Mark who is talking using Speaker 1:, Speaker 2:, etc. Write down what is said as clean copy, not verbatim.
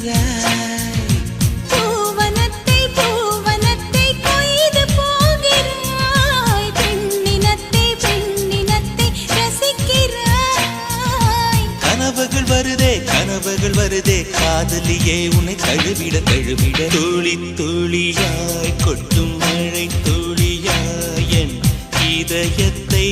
Speaker 1: ரசிக்கிறாய்.
Speaker 2: பூவனத்தை பூவனத்தை கொய்து போகிறாய். பெண்ணினத்தை பெண்ணினத்தை ரசிக்கிறாய்.
Speaker 1: கனவுகள் வருதே காதலியே உன்னை தழுவிட தழுவிட துளி துளியாய் கொட்டும் மழை துளியாய் என் இதயத்தை